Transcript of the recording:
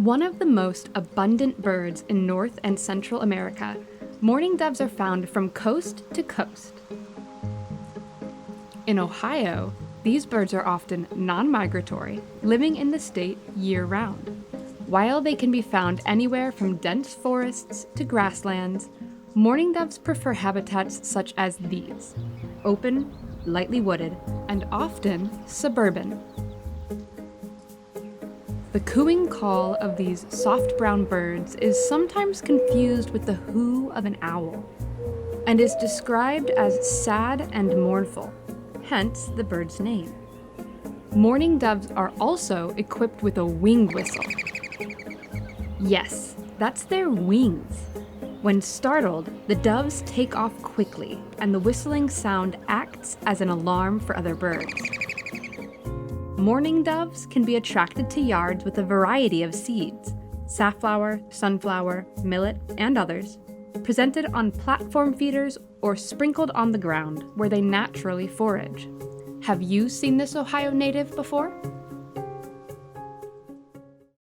One of the most abundant birds in North and Central America, mourning doves are found from coast to coast. In Ohio, these birds are often non-migratory, living in the state year-round. While they can be found anywhere from dense forests to grasslands, mourning doves prefer habitats such as these: open, lightly wooded, and often suburban. The cooing call of these soft brown birds is sometimes confused with the hoo of an owl, and is described as sad and mournful, hence the bird's name. Mourning doves are also equipped with a wing whistle. Yes, that's their wings. When startled, the doves take off quickly, and the whistling sound acts as an alarm for other birds. Mourning doves can be attracted to yards with a variety of seeds: safflower, sunflower, millet, and others, presented on platform feeders or sprinkled on the ground where they naturally forage. Have you seen this Ohio native before?